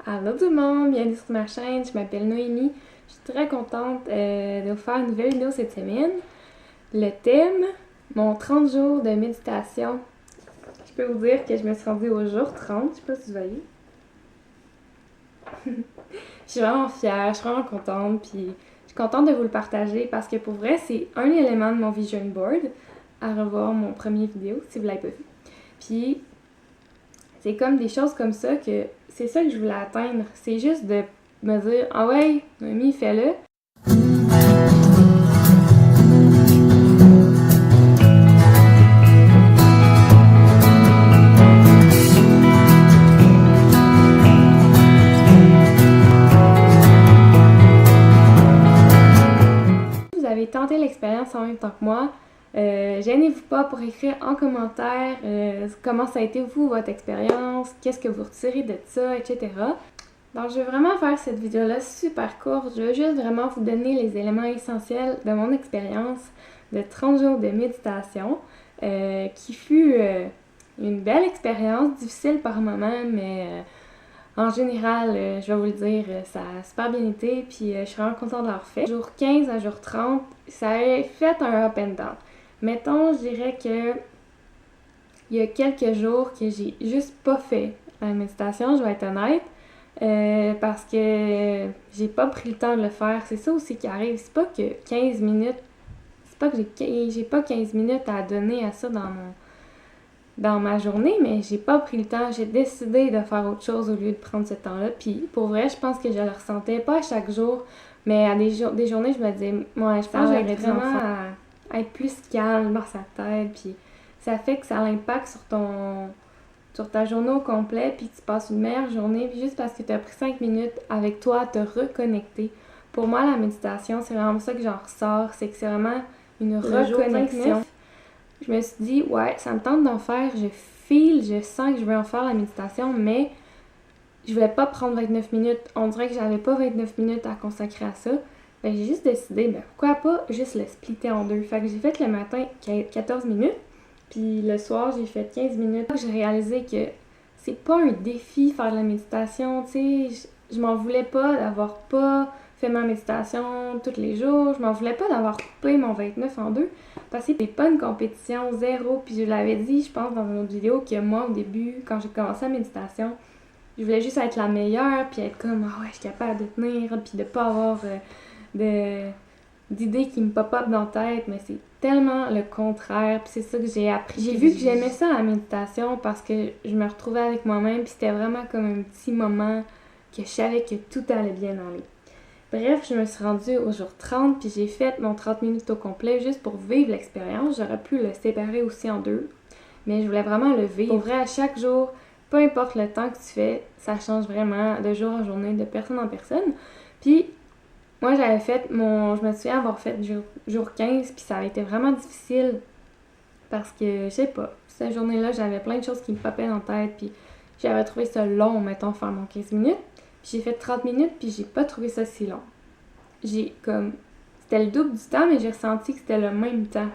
Allô tout le monde, bienvenue sur ma chaîne, je m'appelle Noémie. Je suis très contente de vous faire une nouvelle vidéo cette semaine. Le thème, mon 30 jours de méditation. Je peux vous dire que je me suis rendue au jour 30, je sais pas si vous voyez. Je suis vraiment fière, je suis vraiment contente, puis je suis contente de vous le partager parce que pour vrai, c'est un élément de mon vision board. À revoir mon premier vidéo si vous l'avez pas vu. Puis c'est comme des choses comme ça que c'est ça que je voulais atteindre. C'est juste de me dire, ah ouais, Noémie, fais-le. Si vous avez tenté l'expérience en même temps que moi, gênez-vous pas pour écrire en commentaire comment ça a été vous, votre expérience, qu'est-ce que vous retirez de ça, etc. Donc, je vais vraiment faire cette vidéo-là super courte. Je veux juste vraiment vous donner les éléments essentiels de mon expérience de 30 jours de méditation, qui fut une belle expérience, difficile par moments, mais en général, je vais vous le dire, ça a super bien été, puis je suis vraiment contente de l'avoir fait. Jour 15 à jour 30, ça a fait un up and down. Mettons, je dirais que il y a quelques jours que j'ai juste pas fait la méditation, je vais être honnête. Parce que j'ai pas pris le temps de le faire. C'est ça aussi qui arrive. C'est pas que 15 minutes, c'est pas que j'ai pas 15 minutes à donner à ça dans ma journée, mais j'ai pas pris le temps. J'ai décidé de faire autre chose au lieu de prendre ce temps-là. Puis pour vrai, je pense que je le ressentais pas à chaque jour, mais à des journées, je me disais, ouais, je pense que j'aurais vraiment à être plus calme dans sa tête. Puis ça fait que ça a l'impact sur ta journée au complet, puis tu passes une meilleure journée, puis juste parce que tu as pris 5 minutes avec toi à te reconnecter. Pour moi, la méditation, c'est vraiment ça que j'en ressors, c'est que c'est vraiment une reconnexion. Je me suis dit, ouais, ça me tente d'en faire, je sens que je veux en faire la méditation, mais je voulais pas prendre 29 minutes. On dirait que j'avais pas 29 minutes à consacrer à ça. Ben, j'ai juste décidé, ben pourquoi pas juste le splitter en deux. Fait que j'ai fait le matin 14 minutes, puis le soir, j'ai fait 15 minutes. J'ai réalisé que c'est pas un défi faire de la méditation, tu sais. Je m'en voulais pas d'avoir pas fait ma méditation tous les jours. Je m'en voulais pas d'avoir coupé mon 29 en deux. Parce que c'est pas une compétition, zéro. Puis je l'avais dit, je pense, dans une autre vidéo, que moi, au début, quand j'ai commencé la méditation, je voulais juste être la meilleure, puis être comme, ah ouais, je suis capable de tenir, puis de pas avoir d'idées qui me pop-up dans la tête, mais c'est tellement le contraire, puis c'est ça que j'ai appris. J'ai vu que j'aimais ça la méditation parce que je me retrouvais avec moi-même, puis c'était vraiment comme un petit moment que je savais que tout allait bien aller. Bref, je me suis rendue au jour 30, puis j'ai fait mon 30 minutes au complet juste pour vivre l'expérience. J'aurais pu le séparer aussi en deux, mais je voulais vraiment le vivre. Pour vrai, à chaque jour, peu importe le temps que tu fais, ça change vraiment de jour en journée, de personne en personne. Puis moi, je me souviens avoir fait jour 15, puis ça a été vraiment difficile parce que, je sais pas, cette journée-là, j'avais plein de choses qui me popaient dans la tête, puis j'avais trouvé ça long, mettons, faire mon 15 minutes. Puis j'ai fait 30 minutes, puis j'ai pas trouvé ça si long. C'était le double du temps, mais j'ai ressenti que c'était le même temps.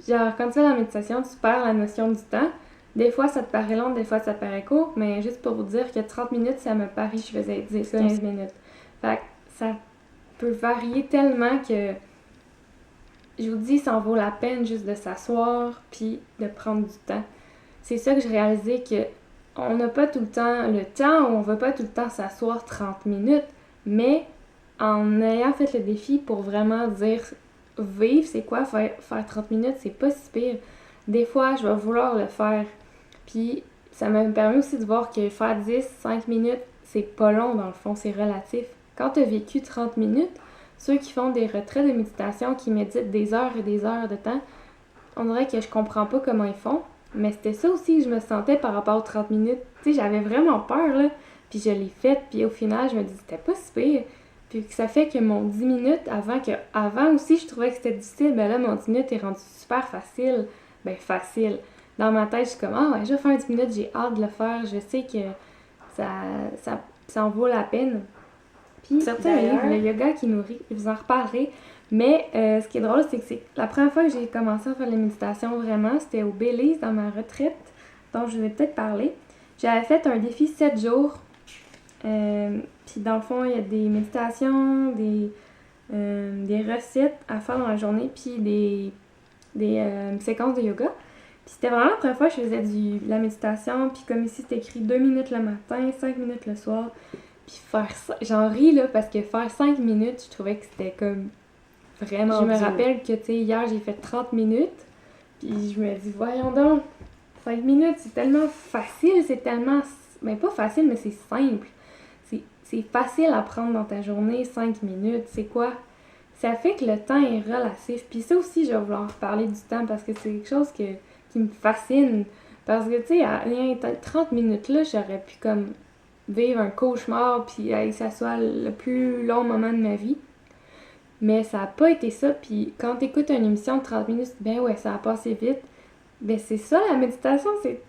Genre, quand tu fais la méditation, tu perds la notion du temps. Des fois, ça te paraît long, des fois, ça te paraît court, mais juste pour vous dire que 30 minutes, ça me paraît, je faisais 10-15 minutes. Fait que ça peut varier tellement que je vous dis, ça en vaut la peine juste de s'asseoir puis de prendre du temps. C'est ça que j'ai réalisé, que on n'a pas tout le temps, ou on va pas tout le temps s'asseoir 30 minutes, mais en ayant fait le défi pour vraiment dire vivre, c'est quoi faire 30 minutes, c'est pas si pire. Des fois, je vais vouloir le faire, puis ça m'a permis aussi de voir que faire 5 minutes, c'est pas long dans le fond, c'est relatif. Quand tu as vécu 30 minutes, ceux qui font des retraits de méditation, qui méditent des heures et des heures de temps, on dirait que je comprends pas comment ils font, mais c'était ça aussi que je me sentais par rapport aux 30 minutes. Tu sais, j'avais vraiment peur, là, puis je l'ai faite, puis au final, je me dis, c'était pas si pire. Puis ça fait que mon 10 minutes, avant aussi, je trouvais que c'était difficile, ben là, mon 10 minutes est rendu super facile. Ben, facile. Dans ma tête, je suis comme, ah ouais, je vais faire 10 minutes, j'ai hâte de le faire, je sais que ça en vaut la peine. Puis certains livres, le yoga qui nourrit, je vous en reparlerai. Mais ce qui est drôle, c'est que c'est la première fois que j'ai commencé à faire la méditation vraiment, c'était au Belize, dans ma retraite, dont je vous ai peut-être parlé. J'avais fait un défi 7 jours Puis dans le fond, il y a des méditations, des recettes à faire dans la journée, puis des séquences de yoga. Puis c'était vraiment la première fois que je faisais de la méditation, puis comme ici, c'était écrit 2 minutes le matin, 5 minutes le soir. Puis faire ça, j'en ris là, parce que faire 5 minutes, je trouvais que c'était comme vraiment. Je me rappelle que, tu sais, hier, j'ai fait 30 minutes, puis je me dis, voyons donc, 5 minutes, c'est tellement facile, c'est tellement. Ben, pas facile, mais c'est simple. C'est facile à prendre dans ta journée, 5 minutes. C'est quoi? Ça fait que le temps est relatif. Puis ça aussi, je vais vouloir parler du temps parce que c'est quelque chose qui me fascine. Parce que, tu sais, à 30 minutes là, j'aurais pu comme vivre un cauchemar, puis que ça soit le plus long moment de ma vie. Mais ça n'a pas été ça. Puis quand tu écoutes une émission de 30 minutes, ben ouais, ça a passé vite. Ben c'est ça, la méditation, c'est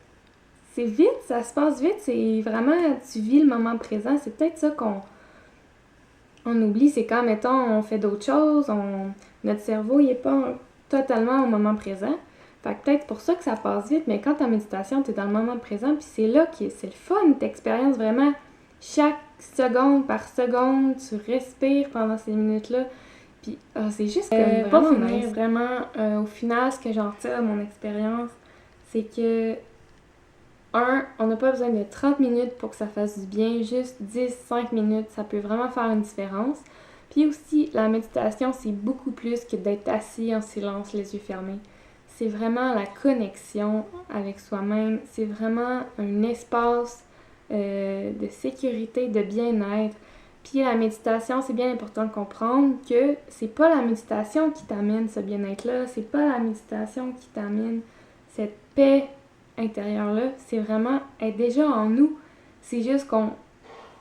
vite, ça se passe vite, c'est vraiment, tu vis le moment présent. C'est peut-être ça qu'on oublie, c'est quand, mettons, on fait d'autres choses, notre cerveau, il n'est pas totalement au moment présent. Fait que peut-être pour ça que ça passe vite, mais quand t'es en méditation, t'es dans le moment présent, puis c'est là que c'est le fun, t'expériences vraiment chaque seconde par seconde, tu respires pendant ces minutes-là, puis c'est juste comme vraiment pour finir, vraiment, au final, ce que j'en retire de mon expérience, c'est que on n'a pas besoin de 30 minutes pour que ça fasse du bien, juste 10-5 minutes, ça peut vraiment faire une différence. Puis aussi, la méditation, c'est beaucoup plus que d'être assis en silence, les yeux fermés. C'est vraiment la connexion avec soi-même, c'est vraiment un espace de sécurité, de bien-être. Puis la méditation, c'est bien important de comprendre que c'est pas la méditation qui t'amène ce bien-être-là, c'est pas la méditation qui t'amène cette paix intérieure-là, c'est vraiment être déjà en nous. C'est juste qu'en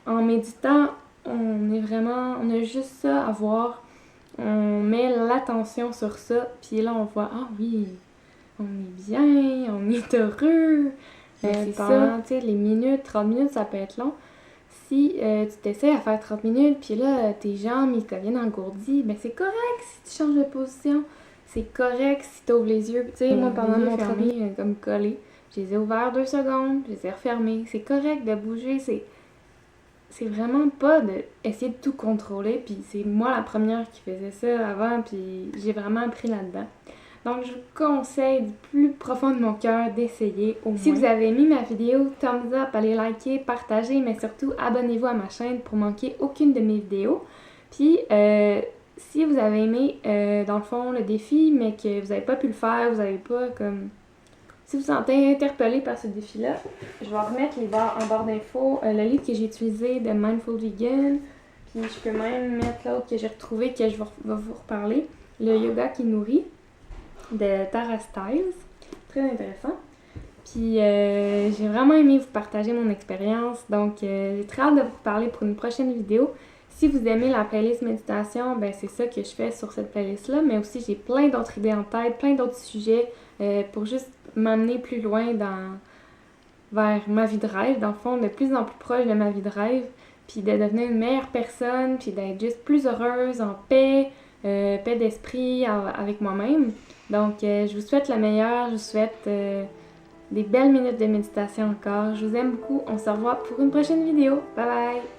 méditant, on a juste ça à voir. On met l'attention sur ça, puis là on voit, ah oui, on est bien, on est heureux. C'est ça, tu sais, les minutes, 30 minutes, ça peut être long. Si tu t'essaies à faire 30 minutes, puis là, tes jambes, ils deviennent engourdies, ben c'est correct si tu changes de position. C'est correct si tu ouvres les yeux. Tu sais, moi, pendant mon travail, comme collé, je les ai ouverts 2 secondes, je les ai refermés. C'est correct de bouger, c'est vraiment pas d'essayer de tout contrôler, puis c'est moi la première qui faisait ça avant, puis j'ai vraiment appris là-dedans. Donc, je vous conseille du plus profond de mon cœur d'essayer au moins. Si vous avez aimé ma vidéo, thumbs up, allez liker, partager, mais surtout abonnez-vous à ma chaîne pour manquer aucune de mes vidéos. Puis, si vous avez aimé, dans le fond, le défi, mais que vous n'avez pas pu le faire, vous n'avez pas comme... Si vous vous sentez interpellé par ce défi-là, je vais remettre en barre d'infos le livre que j'ai utilisé de Mindful Vegan, puis je peux même mettre l'autre que j'ai retrouvé, que je vais vous reparler, le yoga qui nourrit, de Tara Stiles. Très intéressant. Puis j'ai vraiment aimé vous partager mon expérience, donc j'ai très hâte de vous parler pour une prochaine vidéo. Si vous aimez la playlist méditation, ben c'est ça que je fais sur cette playlist-là, mais aussi j'ai plein d'autres idées en tête, plein d'autres sujets pour juste m'amener plus loin vers ma vie de rêve, dans le fond, de plus en plus proche de ma vie de rêve, puis de devenir une meilleure personne, puis d'être juste plus heureuse, en paix, paix d'esprit avec moi-même. Donc, je vous souhaite la meilleure, je vous souhaite des belles minutes de méditation encore. Je vous aime beaucoup, on se revoit pour une prochaine vidéo. Bye bye!